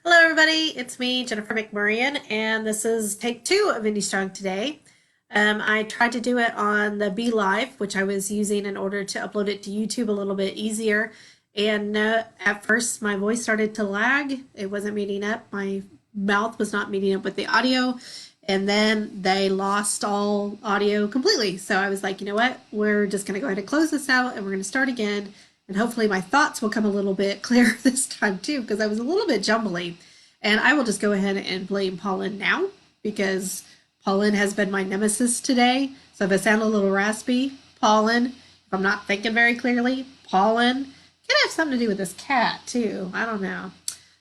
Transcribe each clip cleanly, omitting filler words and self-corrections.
Hello, everybody. It's me, Jennifer McMurrian, and this is take two of Indie Strong today. I tried to do it on the Be Live, which I was using in order to upload it to YouTube a little bit easier. And at first, my voice started to lag. It wasn't meeting up. My mouth was not meeting up with the audio. And then they lost all audio completely. So I was like, you know what? We're just going to go ahead and close this out and we're going to start again. And hopefully my thoughts will come a little bit clearer this time too, because I was a little bit jumbly. And I will just go ahead and blame Pauline now because Pauline has been my nemesis today. So if I sound a little raspy, Pauline, if I'm not thinking very clearly, Pauline can have something to do with this cat too. I don't know.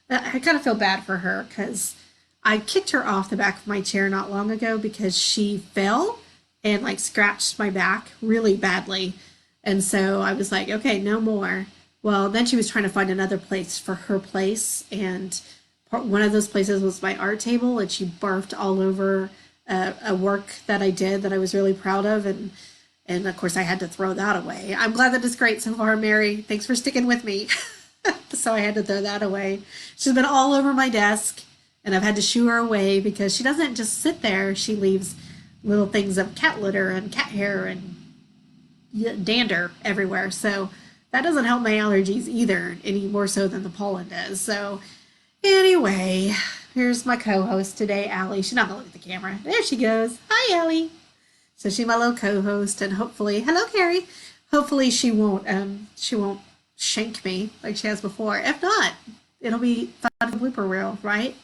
I kind of feel bad for her because I kicked her off the back of my chair not long ago because she fell and like scratched my back really badly. And so I was like, okay, no more. Well, then she was trying to find another place for her place. And one of those places was my art table. And she barfed all over a work that I did that I was really proud of. And of course, I had to throw that away. I'm glad that it's great so far, Mary. Thanks for sticking with me. So I had to throw that away. She's been all over my desk. And I've had to shoo her away because she doesn't just sit there. She leaves little things of cat litter and cat hair and dander everywhere. So that doesn't help my allergies either, any more so than the pollen does. So anyway, here's my co-host today, Allie. She's not gonna look at the camera. There she goes. Hi, Allie. So she's my little co-host, and hopefully, hello, Carrie. Hopefully she won't shank me like she has before. If not, it'll be fun for blooper reel, right?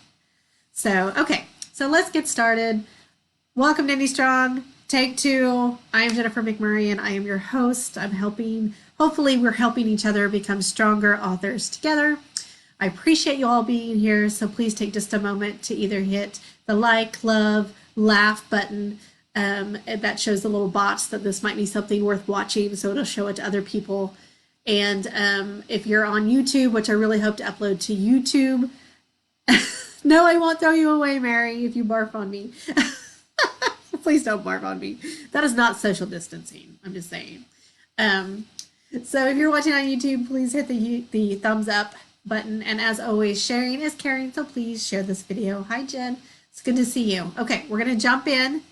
So okay, so let's get started. Welcome to Indie Strong. Take two. I am Jennifer McMurray and I am your host. Hopefully, we're helping each other become stronger authors together. I appreciate you all being here, so please take just a moment to either hit the like, love, laugh button. That shows the little bots that this might be something worth watching, so it'll show it to other people. And if you're on YouTube, which I really hope to upload to YouTube, no, I won't throw you away, Mary, if you barf on me. Please don't barf on me. That is not social distancing. I'm just saying. So if you're watching on YouTube, please hit the thumbs up button. And as always, sharing is caring. So please share this video. Hi, Jen. It's good to see you. Okay, we're gonna jump in.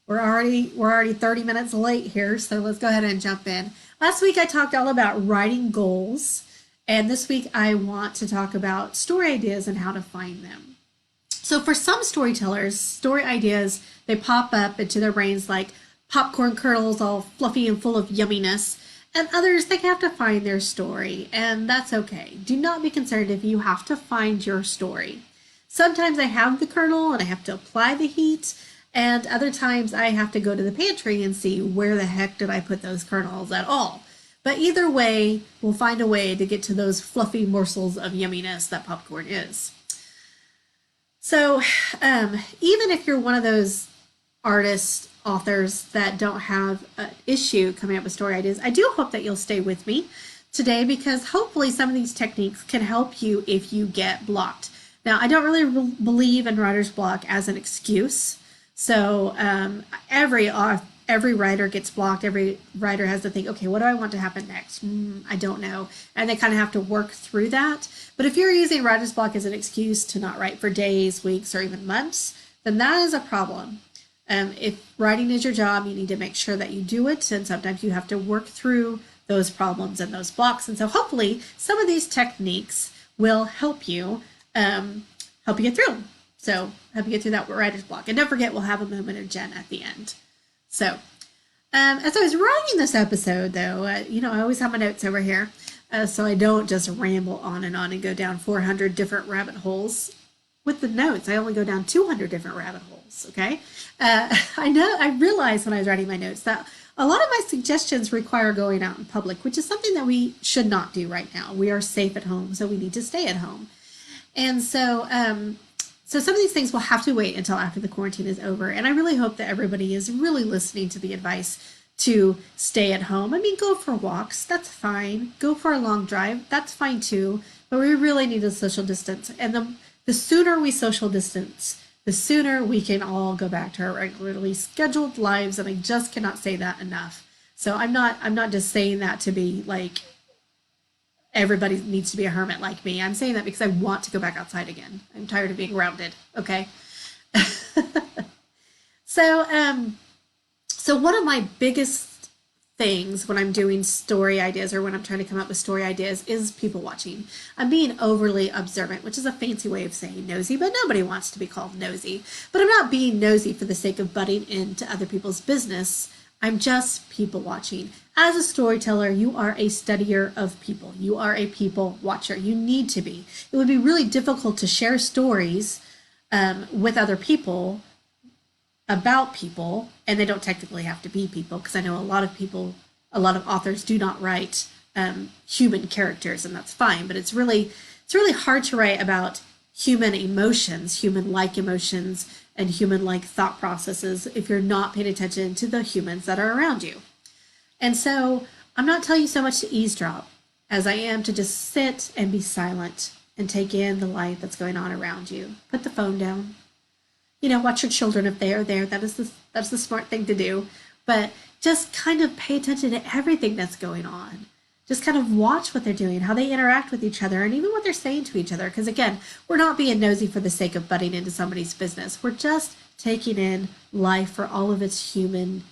We're already 30 minutes late here, so let's go ahead and jump in. Last week I talked all about writing goals, and this week I want to talk about story ideas and how to find them. So for some storytellers, story ideas, they pop up into their brains like popcorn kernels all fluffy and full of yumminess. And others, they have to find their story, and that's okay. Do not be concerned if you have to find your story. Sometimes I have the kernel and I have to apply the heat, and other times I have to go to the pantry and see where the heck did I put those kernels at all. But either way, we'll find a way to get to those fluffy morsels of yumminess that popcorn is. So even if you're one of those artists, authors that don't have an issue coming up with story ideas, I do hope that you'll stay with me today because hopefully some of these techniques can help you if you get blocked. Now, I don't really believe in writer's block as an excuse. So every writer gets blocked. Every writer has to think, okay, what do I want to happen next? I don't know. And they kind of have to work through that. But if you're using writer's block as an excuse to not write for days, weeks, or even months, then that is a problem. If writing is your job, you need to make sure that you do it. And sometimes you have to work through those problems and those blocks. And so hopefully some of these techniques will help you get through them. So help you get through that writer's block. And don't forget, we'll have a moment of Jen at the end. So as I was writing this episode, though, I always have my notes over here. So I don't just ramble on and go down 400 different rabbit holes. With the notes, I only go down 200 different rabbit holes, okay? I realized when I was writing my notes that a lot of my suggestions require going out in public, which is something that we should not do right now. We are safe at home, so we need to stay at home. And so so some of these things will have to wait until after the quarantine is over. And I really hope that everybody is really listening to the advice to stay at home. I mean, go for walks, that's fine. Go for a long drive, that's fine too. But we really need to social distance. And the sooner we social distance, the sooner we can all go back to our regularly scheduled lives. And I just cannot say that enough. So I'm not just saying that to be like everybody needs to be a hermit like me. I'm saying that because I want to go back outside again. I'm tired of being grounded. Okay. So, so one of my biggest things when I'm doing story ideas or when I'm trying to come up with story ideas is people watching. I'm being overly observant, which is a fancy way of saying nosy, but nobody wants to be called nosy. But I'm not being nosy for the sake of butting into other people's business. I'm just people watching. As a storyteller, you are a studier of people. You are a people watcher. You need to be. It would be really difficult to share stories with other people about people, and they don't technically have to be people, because I know a lot of authors do not write human characters, and that's fine. But it's really hard to write about human emotions, human-like emotions, and human-like thought processes if you're not paying attention to the humans that are around you. And so I'm not telling you so much to eavesdrop as I am to just sit and be silent and take in the life that's going on around you. Put the phone down. Watch your children if they are there. That's the smart thing to do. But just kind of pay attention to everything that's going on. Just kind of watch what they're doing, how they interact with each other, and even what they're saying to each other. Because again, we're not being nosy for the sake of butting into somebody's business. We're just taking in life for all of its human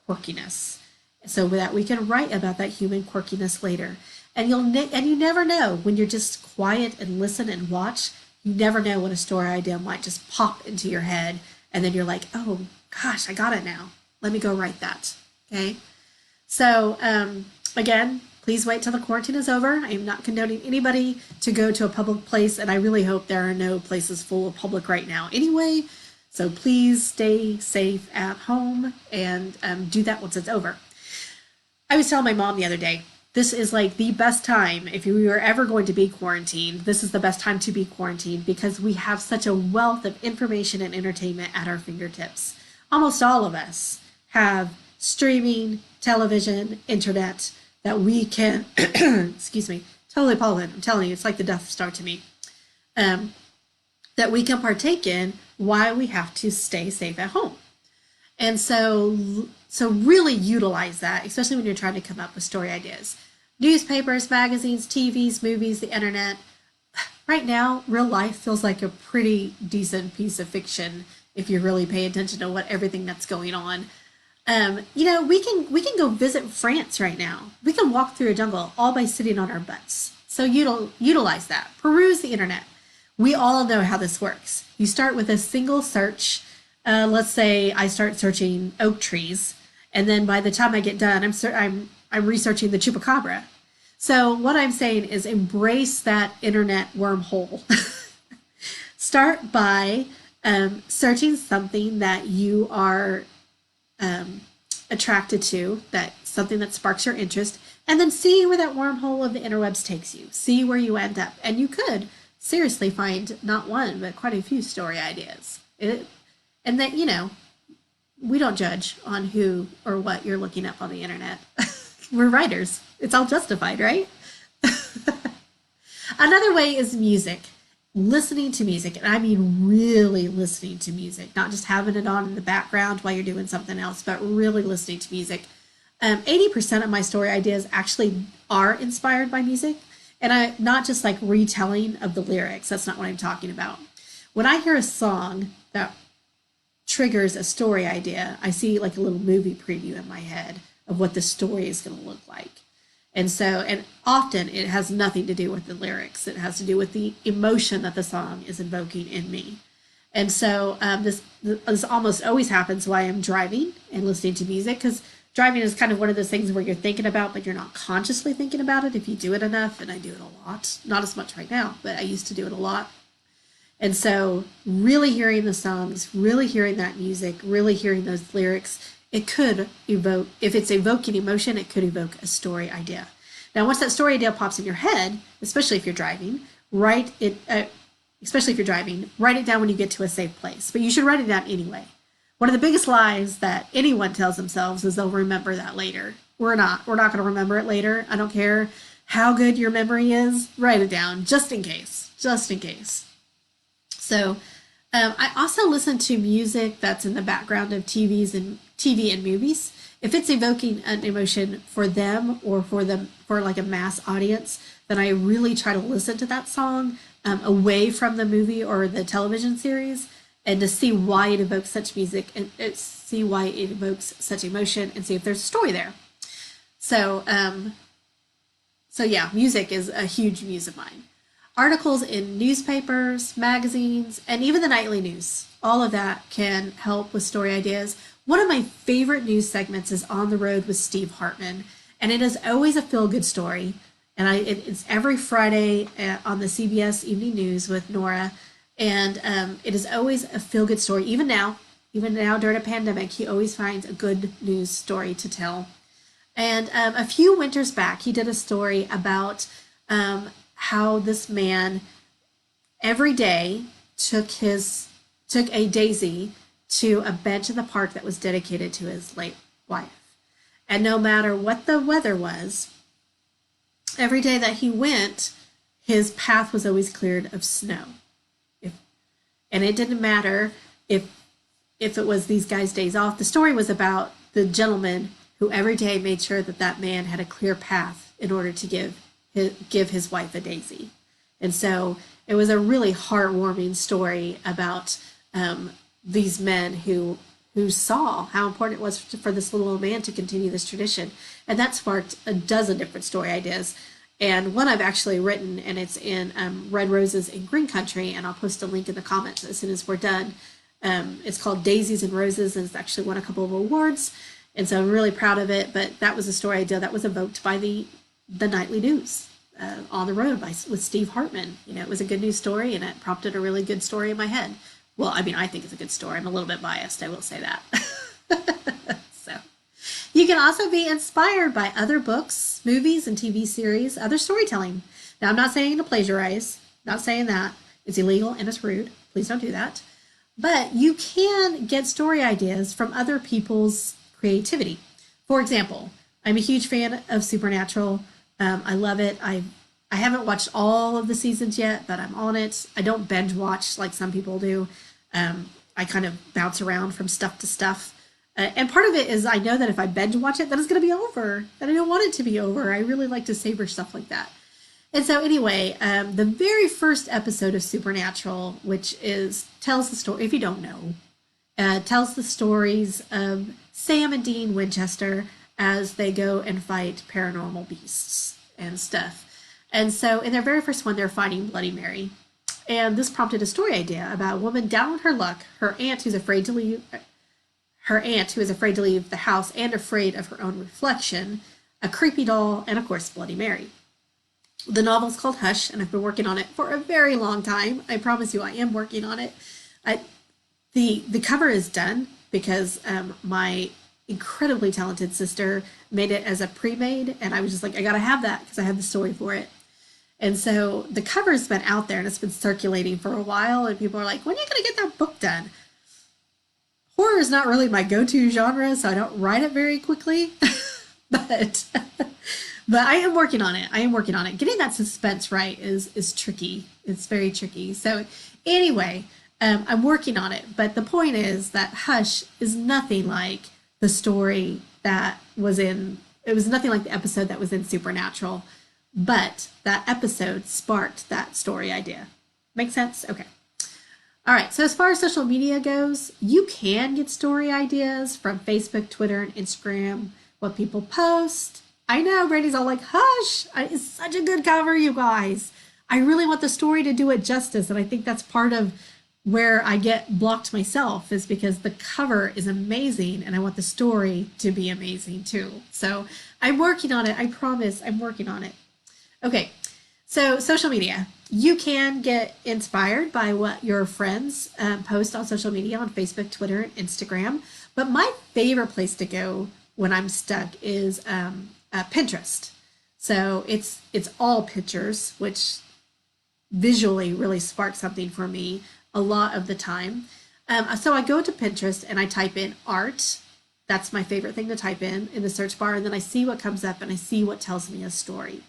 quirkiness, so that we can write about that human quirkiness later. And you never know when you're just quiet and listen and watch. You never know when a story idea might just pop into your head, and then you're like, oh gosh, I got it now. Let me go write that. Okay. So again, please wait till the quarantine is over. I am not condoning anybody to go to a public place, and I really hope there are no places full of public right now anyway. So please stay safe at home and do that once it's over. I was telling my mom the other day, this is like the best time. If you were ever going to be quarantined, this is the best time to be quarantined, because we have such a wealth of information and entertainment at our fingertips. Almost all of us have streaming, television, internet that we can, excuse me, totally pollen. I'm telling you, it's like the Death Star to me, that we can partake in while we have to stay safe at home. And so really utilize that, especially when you're trying to come up with story ideas. Newspapers, magazines, TVs, movies, the internet. Right now, real life feels like a pretty decent piece of fiction if you really pay attention to everything that's going on. We can go visit France right now. We can walk through a jungle all by sitting on our butts. So utilize that. Peruse the internet. We all know how this works. You start with a single search. Let's say I start searching oak trees, and then by the time I get done, I'm researching the chupacabra. So what I'm saying is embrace that internet wormhole. Start by searching something that you are attracted to, something that sparks your interest, and then see where that wormhole of the interwebs takes you. See where you end up, and you could seriously find not one but quite a few story ideas. And that, we don't judge on who or what you're looking up on the internet. We're writers. It's all justified, right? Another way is music. Listening to music, and I mean really listening to music, not just having it on in the background while you're doing something else, but really listening to music. 80% of my story ideas actually are inspired by music, and I not just like retelling of the lyrics. That's not what I'm talking about. When I hear a song that triggers a story idea, I see like a little movie preview in my head of what the story is going to look like. And often it has nothing to do with the lyrics. It has to do with the emotion that the song is invoking in me. And so this almost always happens while I'm driving and listening to music, because driving is kind of one of those things where you're thinking about, but you're not consciously thinking about it if you do it enough. And I do it a lot. Not as much right now, but I used to do it a lot. And so really hearing the songs, really hearing that music, really hearing those lyrics, it could evoke, if it's evoking emotion, it could evoke a story idea. Now, once that story idea pops in your head, especially if you're driving, write it down when you get to a safe place. But you should write it down anyway. One of the biggest lies that anyone tells themselves is they'll remember that later. We're not going to remember it later. I don't care how good your memory is. Write it down just in case. So I also listen to music that's in the background of TV and movies. if it's evoking an emotion for them or for like a mass audience, then I really try to listen to that song away from the movie or the television series and to see why it evokes such music and see why it evokes such emotion and see if there's a story there. So, so yeah, music is a huge muse of mine. Articles in newspapers, magazines, and even the nightly news. All of that can help with story ideas. One of my favorite news segments is On the Road with Steve Hartman, and it is always a feel-good story. And it's every Friday on the CBS Evening News with Nora, and it is always a feel-good story. Even now during a pandemic, he always finds a good news story to tell. And a few winters back, he did a story about how this man every day took a daisy to a bench in the park that was dedicated to his late wife. And no matter what the weather was, every day that he went, his path was always cleared of snow. And it didn't matter if it was these guys' days off. The story was about the gentleman who every day made sure that that man had a clear path in order to give his wife a daisy. And so it was a really heartwarming story about these men who saw how important it was for this little old man to continue this tradition. And that sparked a dozen different story ideas. And one I've actually written, and it's in Red Roses in Green Country, and I'll post a link in the comments as soon as we're done. It's called Daisies and Roses, and it's actually won a couple of awards. And so I'm really proud of it. But that was a story idea that was evoked by the nightly news On the Road with Steve Hartman. You know, it was a good news story, and it prompted a really good story in my head. Well, I mean, I think it's a good story. I'm a little bit biased, I will say that. So, you can also be inspired by other books, movies, and TV series, other storytelling. Now, I'm not saying to plagiarize, not saying that. It's illegal and it's rude. Please don't do that. But you can get story ideas from other people's creativity. For example, I'm a huge fan of Supernatural. I love it. I haven't watched all of the seasons yet, but I'm on it. I don't binge watch like some people do. I kind of bounce around from stuff to stuff. And part of it is I know that if I binge watch it, then it's going to be over. And I don't want it to be over. I really like to savor stuff like that. And so anyway, the very first episode of Supernatural, which tells the story, if you don't know, tells the stories of Sam and Dean Winchester as they go and fight paranormal beasts and stuff. And so in their very first one, they're fighting Bloody Mary. And this prompted a story idea about a woman down on her luck, her aunt who is afraid to leave the house and afraid of her own reflection, a creepy doll, and of course, Bloody Mary. The novel's called Hush, and I've been working on it for a very long time. I promise you I am working on it. The cover is done because my incredibly talented sister made it as a pre-made, and I was just like, I gotta have that because I have the story for it. And so the cover's been out there and it's been circulating for a while, and people are like, when are you gonna get that book done? Horror is not really my go-to genre, so I don't write it very quickly. but I am working on it. Getting that suspense right is tricky. It's very tricky. So anyway, I'm working on it. But the point is that Hush is nothing like the story that was it was nothing like the episode that was in Supernatural, but that episode sparked that story idea. Make sense? Okay. All right, so as far as social media goes, you can get story ideas from Facebook, Twitter, and Instagram, what people post. I know, Brandy's all like, Hush, it's such a good cover, you guys. I really want the story to do it justice, and I think that's part of where I get blocked myself is because the cover is amazing and I want the story to be amazing too. So I'm working on it. I promise I'm working on it. Okay, so social media. You can get inspired by what your friends post on social media on Facebook, Twitter, and Instagram. But my favorite place to go when I'm stuck is Pinterest. So it's all pictures, which visually really sparks something for me a lot of the time. So I go to Pinterest and I type in art. That's my favorite thing to type in the search bar. And then I see what comes up and I see what tells me a story.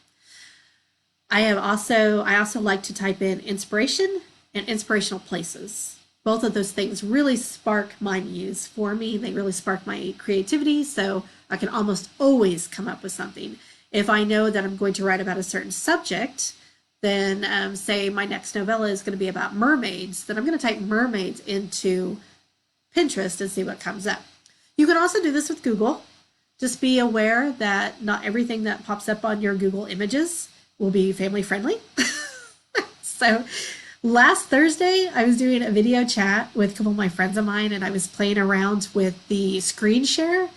I also like to type in inspiration and inspirational places. Both of those things really spark my muse for me. They really spark my creativity, so I can almost always come up with something. If I know that I'm going to write about a certain subject, then say my next novella is going to be about mermaids, then I'm going to type mermaids into Pinterest and see what comes up. You can also do this with Google. Just be aware that not everything that pops up on your Google images will be family friendly. So last Thursday, I was doing a video chat with a couple of my friends of mine, and I was playing around with the screen share.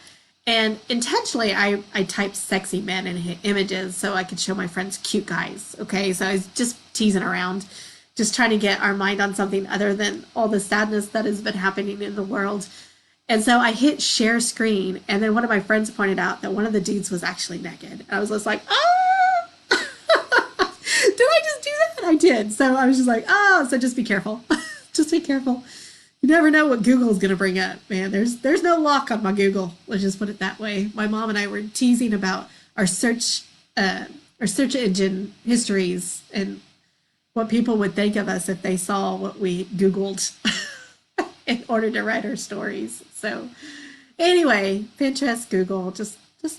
And intentionally, I typed sexy men in images so I could show my friends cute guys. Okay, so I was just teasing around, just trying to get our mind on something other than all the sadness that has been happening in the world. And so I hit share screen, and then one of my friends pointed out that one of the dudes was actually naked. And I was just like, oh, did I just do that? I did. So I was just like, oh, so just be careful. Just be careful. You never know what Google's going to bring up, man. There's no lock on my Google. Let's just put it that way. My mom and I were teasing about our search engine histories and what people would think of us if they saw what we Googled in order to write our stories. So anyway, Pinterest, Google, just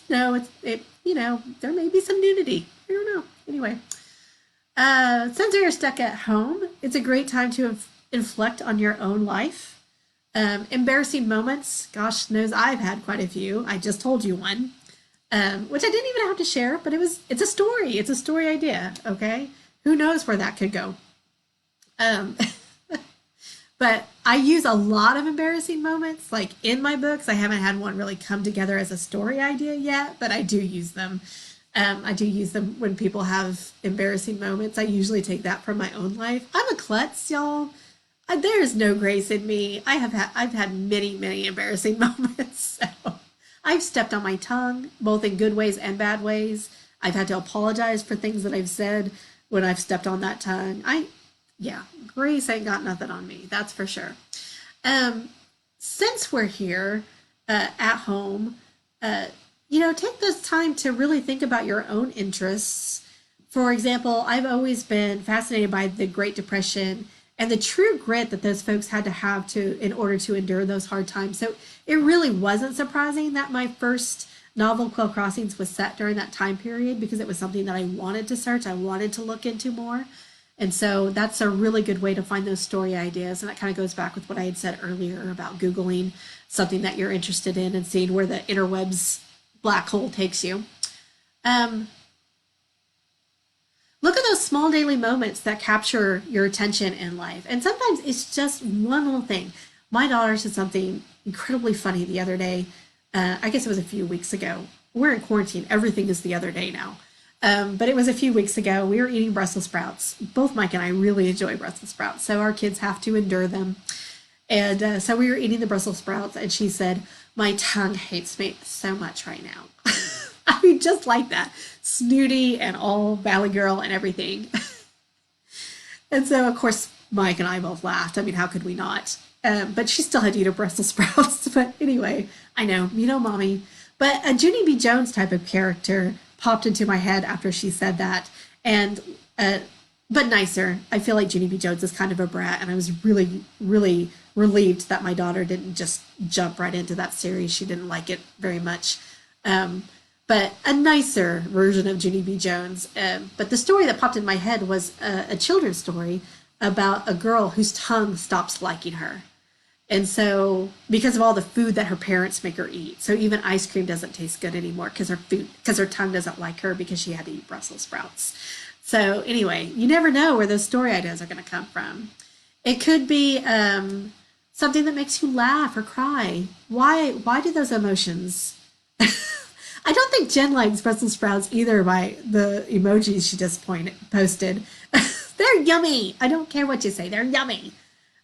know there may be some nudity. I don't know. Anyway, since you're stuck at home, it's a great time to inflect on your own life. Embarrassing moments, gosh knows I've had quite a few. I just told you one, which I didn't even have to share, but it's a story. It's a story idea. Okay, who knows where that could go? But I use a lot of embarrassing moments, like in my books. I haven't had one really come together as a story idea yet, but I do use them. I do use them when people have embarrassing moments. I usually take that from my own life. I'm a klutz, y'all. There's no grace in me. I've had many embarrassing moments. So I've stepped on my tongue, both in good ways and bad ways. I've had to apologize for things that I've said when I've stepped on that tongue. Yeah, grace ain't got nothing on me. That's for sure. Since we're here at home, take this time to really think about your own interests. For example, I've always been fascinated by the Great Depression and the true grit that those folks had to have in order to endure those hard times. So it really wasn't surprising that my first novel, Quail Crossings, was set during that time period because it was something that I wanted to search. I wanted to look into more. And so that's a really good way to find those story ideas. And that kind of goes back with what I had said earlier about Googling something that you're interested in and seeing where the interwebs black hole takes you. Look at those small daily moments that capture your attention in life. And sometimes it's just one little thing. My daughter said something incredibly funny the other day. I guess it was a few weeks ago. We're in quarantine. Everything is the other day now. But it was a few weeks ago. We were eating Brussels sprouts. Both Mike and I really enjoy Brussels sprouts, so our kids have to endure them. And so we were eating the Brussels sprouts, and she said, "My tongue hates me so much right now." I mean, just like that. Snooty and all Valley Girl and everything. And so, of course, Mike and I both laughed. I mean, how could we not? But she still had to eat her Brussels sprouts. But anyway, I know, mommy. But a Junie B. Jones type of character popped into my head after she said that. And, but nicer. I feel like Junie B. Jones is kind of a brat. And I was really, really relieved that my daughter didn't just jump right into that series. She didn't like it very much. But a nicer version of Junie B. Jones. But the story that popped in my head was a children's story about a girl whose tongue stops liking her. And so, because of all the food that her parents make her eat, so even ice cream doesn't taste good anymore because her tongue doesn't like her because she had to eat Brussels sprouts. So anyway, you never know where those story ideas are going to come from. It could be something that makes you laugh or cry. Why do those emotions? I don't think Jen likes Brussels sprouts either by the emojis she just posted. They're yummy. I don't care what you say. They're yummy.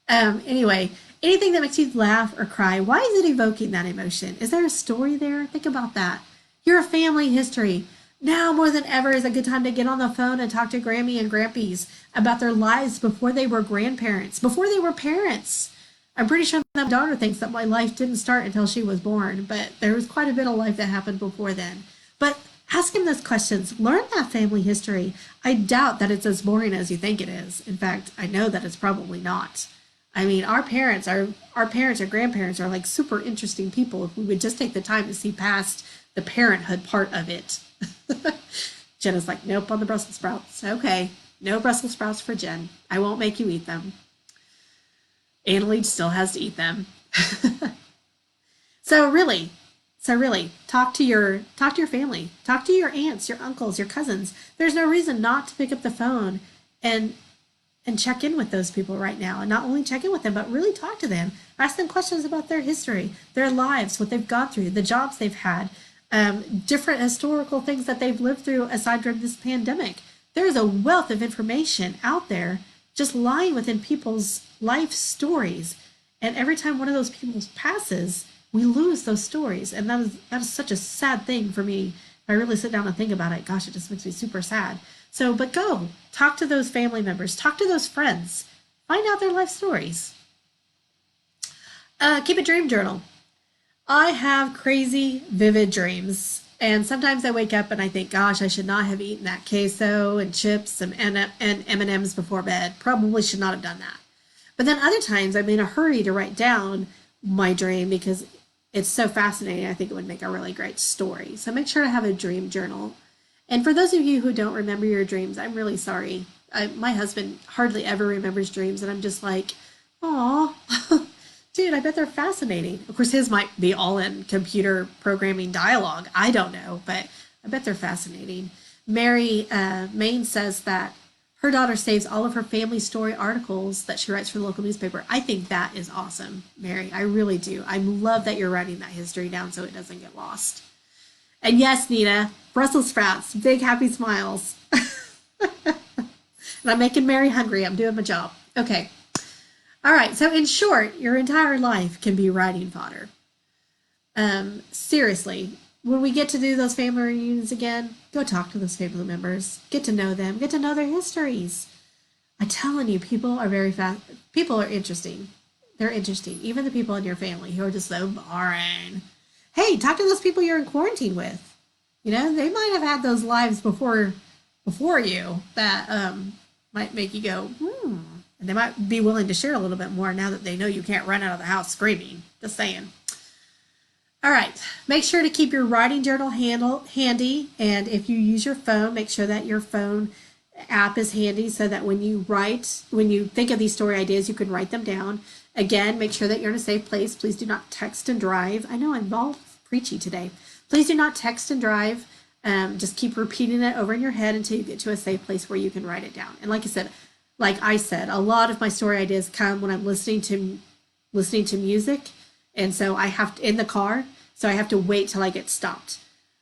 Anyway, anything that makes you laugh or cry, why is it evoking that emotion? Is there a story there? Think about that. Your family history. Now more than ever is a good time to get on the phone and talk to Grammy and Grampies about their lives before they were grandparents, before they were parents. I'm pretty sure my daughter thinks that my life didn't start until she was born, but there was quite a bit of life that happened before then. But ask him those questions. Learn that family history. I doubt that it's as boring as you think it is. In fact, I know that it's probably not. I mean, our parents or grandparents are like super interesting people if we would just take the time to see past the parenthood part of it. Jenna's like, nope, on the Brussels sprouts. Okay, no Brussels sprouts for Jen. I won't make you eat them. Annalise still has to eat them. So really, talk to your family, talk to your aunts, your uncles, your cousins. There's no reason not to pick up the phone and check in with those people right now, and not only check in with them, but really talk to them. Ask them questions about their history, their lives, what they've gone through, the jobs they've had, different historical things that they've lived through aside from this pandemic. There's a wealth of information out there just lying within people's life stories. And every time one of those people passes, we lose those stories. And that is such a sad thing for me. If I really sit down and think about it, gosh, it just makes me super sad. So, but go talk to those family members, talk to those friends, find out their life stories. Keep a dream journal. I have crazy, vivid dreams. And sometimes I wake up and I think, gosh, I should not have eaten that queso and chips and M&Ms before bed. Probably should not have done that. But then other times I'm in a hurry to write down my dream because it's so fascinating. I think it would make a really great story. So make sure to have a dream journal. And for those of you who don't remember your dreams, I'm really sorry. My husband hardly ever remembers dreams, and I'm just like, oh, dude, I bet they're fascinating. Of course, his might be all in computer programming dialogue. I don't know, but I bet they're fascinating. Mary Main says that her daughter saves all of her family story articles that she writes for the local newspaper. I think that is awesome, Mary. I really do. I love that you're writing that history down so it doesn't get lost. And yes, Nita, Brussels sprouts, big happy smiles. And I'm making Mary hungry. I'm doing my job. Okay. All right. So in short, your entire life can be writing fodder. Seriously, when we get to do those family reunions again, go talk to those family members. Get to know them. Get to know their histories. I'm telling you, people are very fast. People are interesting. They're interesting. Even the people in your family who are just so boring. Hey, talk to those people you're in quarantine with. You know, they might have had those lives before you that might make you go, And they might be willing to share a little bit more now that they know you can't run out of the house screaming. Just saying. All right. Make sure to keep your writing journal handy. And if you use your phone, make sure that your phone app is handy so that when you think of these story ideas, you can write them down. Again, make sure that you're in a safe place. Please do not text and drive. I know I'm all preachy today. Please do not text and drive. Just keep repeating it over in your head until you get to a safe place where you can write it down. And like I said, a lot of my story ideas come when I'm listening to music, and so I have to in the car. So I have to wait till I get stopped.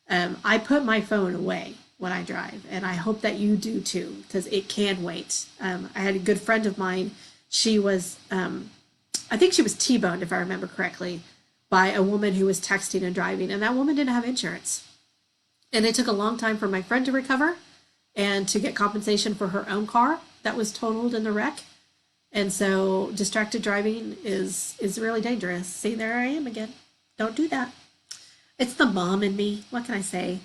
I put my phone away when I drive, and I hope that you do too, because it can wait. I had a good friend of mine. She was, I think she was T-boned, if I remember correctly, by a woman who was texting and driving, and that woman didn't have insurance. And it took a long time for my friend to recover and to get compensation for her own car that was totaled in the wreck. And so distracted driving is really dangerous. See, there I am again. Don't do that. It's the mom in me. What can I say?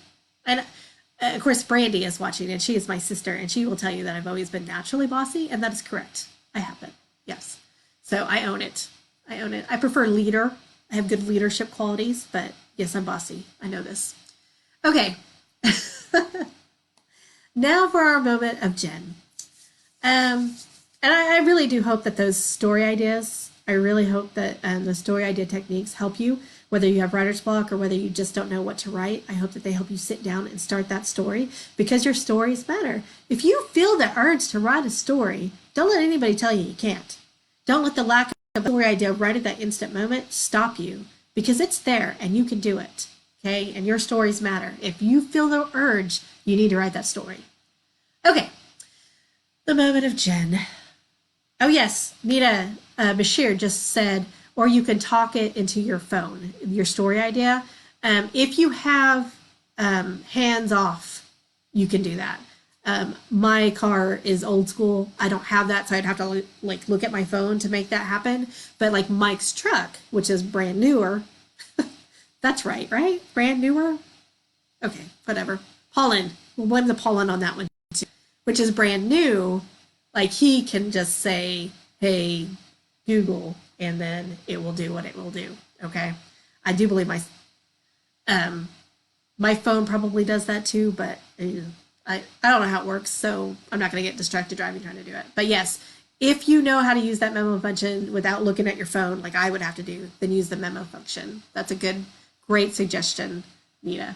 And of course, Brandy is watching, and she is my sister, and she will tell you that I've always been naturally bossy, and that is correct. I have been. Yes. So I own it. I prefer leader. I have good leadership qualities, but yes, I'm bossy. I know this. Okay. Now for our moment of Jen. And I really do hope that those story ideas, I really hope that the story idea techniques help you, whether you have writer's block or whether you just don't know what to write. I hope that they help you sit down and start that story, because your stories matter. If you feel the urge to write a story, don't let anybody tell you can't. Don't let the lack of a story idea right at that instant moment stop you, because it's there and you can do it. Okay, and your stories matter. If you feel the urge, you need to write that story. Okay, the moment of Jen. Oh yes, Nita Bashir just said, or you can talk it into your phone, your story idea. If you have hands off, you can do that. My car is old school. I don't have that, so I'd have to look at my phone to make that happen. But like Mike's truck, which is brand newer, that's right? Brand newer? Okay, whatever. Pollen. We'll blame the pollen on that one too. Which is brand new. Like he can just say, hey, Google, and then it will do what it will do. Okay. I do believe um, my phone probably does that too, but I don't know how it works, so I'm not going to get distracted driving trying to do it. But yes, if you know how to use that memo function without looking at your phone, like I would have to do, then use the memo function. That's a great suggestion, Nita.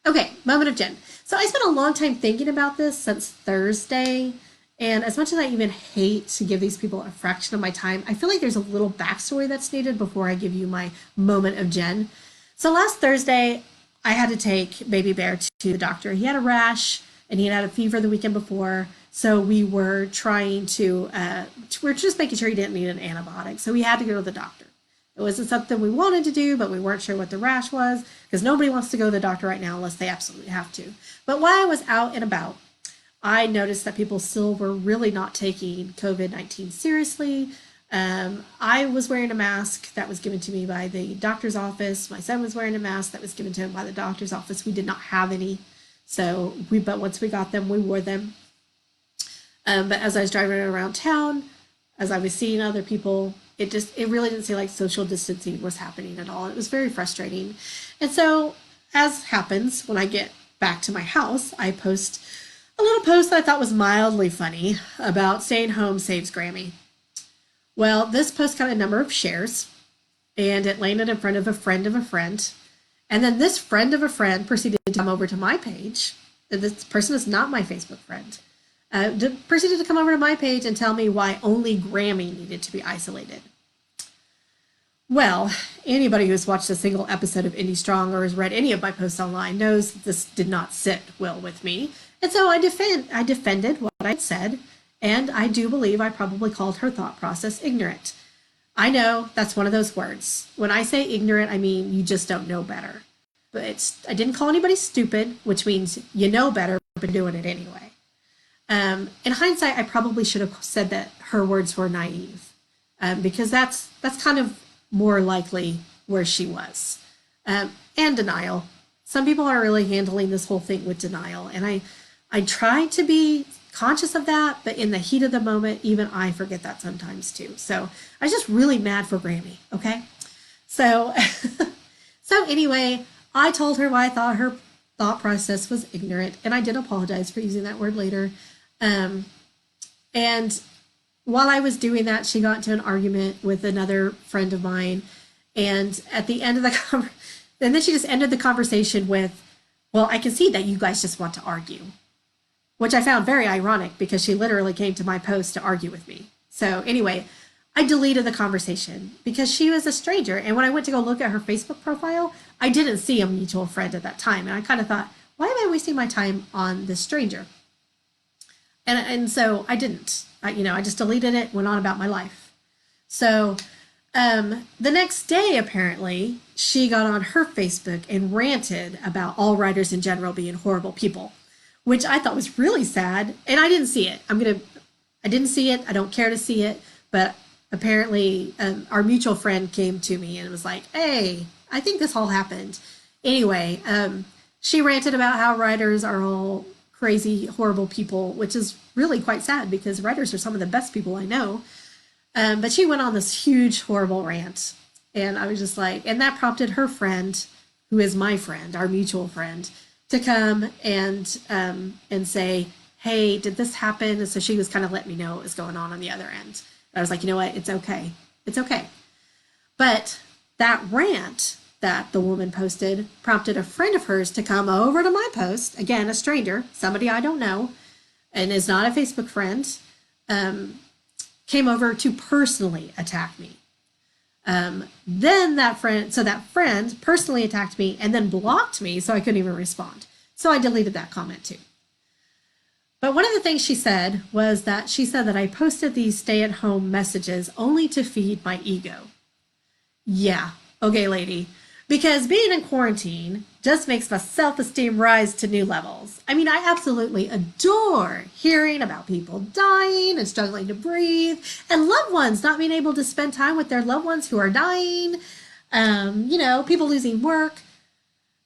Okay, moment of Jen. So I spent a long time thinking about this since Thursday. And as much as I even hate to give these people a fraction of my time, I feel like there's a little backstory that's needed before I give you my moment of Jen. So last Thursday, I had to take baby bear to the doctor. He had a rash and he had a fever the weekend before. So we were trying to, we're just making sure he didn't need an antibiotic. So we had to go to the doctor. It wasn't something we wanted to do, but we weren't sure what the rash was because nobody wants to go to the doctor right now unless they absolutely have to. But while I was out and about, I noticed that people still were really not taking COVID-19 seriously. I was wearing a mask that was given to me by the doctor's office. My son was wearing a mask that was given to him by the doctor's office. We did not have any. But once we got them, we wore them. But as I was driving around town, as I was seeing other people, it really didn't seem like social distancing was happening at all. It was very frustrating. And so, as happens, when I get back to my house, I post a little post that I thought was mildly funny about staying home saves Grammy. Well, this post got a number of shares, and it landed in front of a friend of a friend. And then this friend of a friend proceeded to come over to my page. This person is not my Facebook friend. Proceeded to come over to my page and tell me why only Grammy needed to be isolated. Well, anybody who's watched a single episode of Indie Strong or has read any of my posts online knows that this did not sit well with me. And so I defended what I said, and I do believe I probably called her thought process ignorant. I know that's one of those words. When I say ignorant, I mean you just don't know better. But I didn't call anybody stupid, which means you know better, but doing it anyway. In hindsight, I probably should have said that her words were naive, because that's kind of more likely where she was. And denial. Some people are really handling this whole thing with denial, and I try to be conscious of that, but in the heat of the moment, even I forget that sometimes too. So I was just really mad for Grammy, okay? So, so anyway, I told her why I thought her thought process was ignorant, and I did apologize for using that word later. And while I was doing that, she got into an argument with another friend of mine, and at the end of the and then she just ended the conversation with, well, I can see that you guys just want to argue, which I found very ironic because she literally came to my post to argue with me. So anyway, I deleted the conversation because she was a stranger. And when I went to go look at her Facebook profile, I didn't see a mutual friend at that time. And I kind of thought, why am I wasting my time on this stranger? And so I didn't. I just deleted it, went on about my life. So the next day, apparently, she got on her Facebook and ranted about all writers in general being horrible people, which I thought was really sad. And I didn't see it. I didn't see it. I don't care to see it. But apparently, our mutual friend came to me and was like, hey, I think this all happened. Anyway, she ranted about how writers are all crazy, horrible people, which is really quite sad because writers are some of the best people I know. But she went on this huge, horrible rant. And I was just like, and that prompted her friend, who is my friend, our mutual friend, to come and say, hey, did this happen? And so she was kind of letting me know what was going on the other end. And I was like, you know what? It's okay. It's okay. But that rant that the woman posted prompted a friend of hers to come over to my post, again, a stranger, somebody I don't know, and is not a Facebook friend, came over to personally attack me. Then that friend personally attacked me and then blocked me, so I couldn't even respond. So I deleted that comment too. But one of the things she said was that I posted these stay-at-home messages only to feed my ego. Yeah, okay, lady. Because being in quarantine just makes my self-esteem rise to new levels. I mean, I absolutely adore hearing about people dying and struggling to breathe, and loved ones not being able to spend time with their loved ones who are dying. People losing work,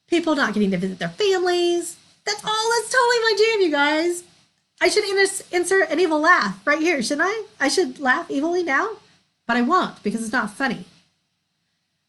people not getting to visit their families. That's totally my jam, you guys. I should insert an evil laugh right here, shouldn't I? I should laugh evilly now. but I won't because it's not funny.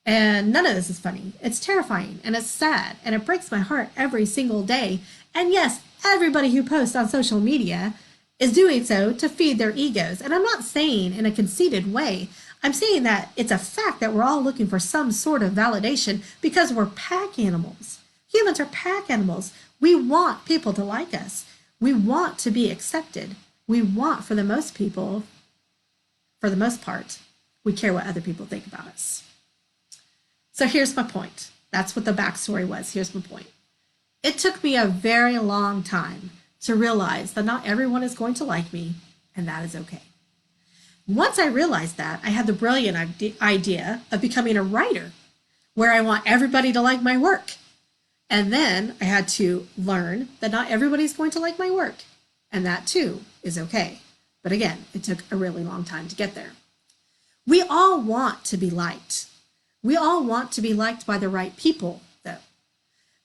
And none of this is funny. It's terrifying and it's sad and it breaks my heart every single day. And yes, everybody who posts on social media is doing so to feed their egos. And I'm not saying in a conceited way. I'm saying that it's a fact that we're all looking for some sort of validation because we're pack animals. Humans are pack animals. We want people to like us. We want to be accepted. We want, for the most people, for the most part, we care what other people think about us. So here's my point. That's what the backstory was. Here's my point. It took me a very long time to realize that not everyone is going to like me, and that is okay. Once I realized that, I had the brilliant idea of becoming a writer where I want everybody to like my work. And then I had to learn that not everybody's going to like my work, and that too is okay. But again, it took a really long time to get there. We all want to be liked. We all want to be liked by the right people, though.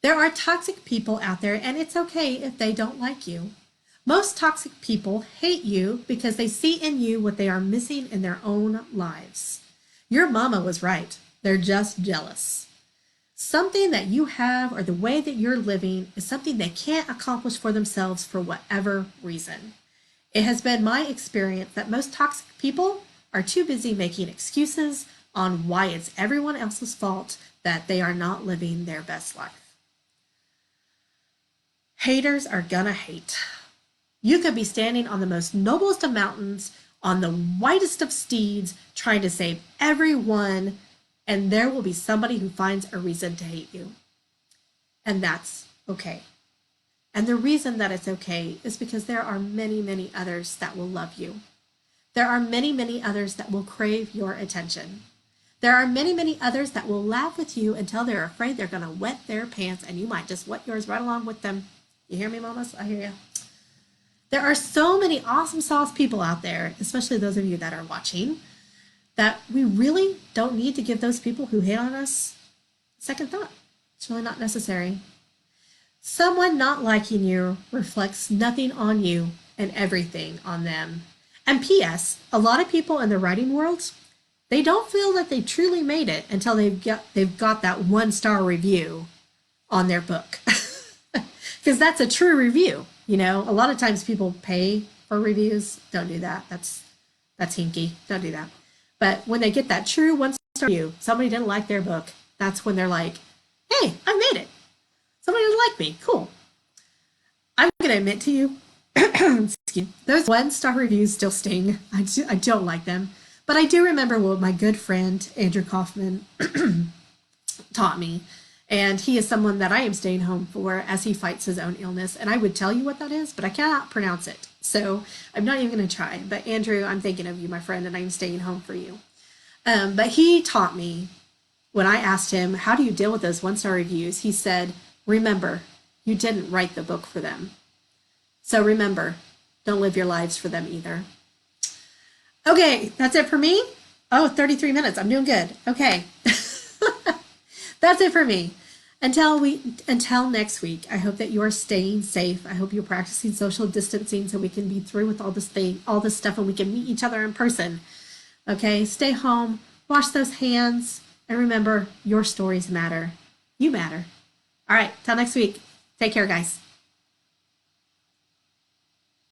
There are toxic people out there, and it's okay if they don't like you. Most toxic people hate you because they see in you what they are missing in their own lives. Your mama was right. They're just jealous. Something that you have or the way that you're living is something they can't accomplish for themselves for whatever reason. It has been my experience that most toxic people are too busy making excuses on why it's everyone else's fault that they are not living their best life. Haters are gonna hate. You could be standing on the most noblest of mountains, on the whitest of steeds, trying to save everyone, and there will be somebody who finds a reason to hate you. And that's okay. And the reason that it's okay is because there are many, many others that will love you. There are many, many others that will crave your attention. There are many, many others that will laugh with you until they're afraid they're going to wet their pants, and you might just wet yours right along with them. You hear me, mamas? I hear you. There are so many awesome sauce people out there, especially those of you that are watching, that we really don't need to give those people who hate on us a second thought. It's really not necessary. Someone not liking you reflects nothing on you and everything on them. And P.S., a lot of people in the writing world, they don't feel that they truly made it until they've got that 1-star review on their book. Because that's a true review. You know, a lot of times people pay for reviews. Don't do that. That's hinky. Don't do that. But when they get that true 1-star review, somebody didn't like their book, that's when they're like, hey, I made it. Somebody didn't like me. Cool. I'm going to admit to you, those 1-star reviews still sting. I don't like them. But I do remember what my good friend, Andrew Kaufman, taught me. And he is someone that I am staying home for as he fights his own illness. And I would tell you what that is, but I cannot pronounce it. So I'm not even going to try. But Andrew, I'm thinking of you, my friend, and I'm staying home for you. But he taught me when I asked him, how do you deal with those 1-star reviews? He said, remember, you didn't write the book for them. So remember, don't live your lives for them either. Okay, that's it for me. Oh, 33 minutes. I'm doing good. Okay. That's it for me. Until next week, I hope that you're staying safe. I hope you're practicing social distancing so we can be through with all this stuff, and we can meet each other in person. Okay, stay home, wash those hands, and remember, your stories matter. You matter. All right, till next week. Take care, guys.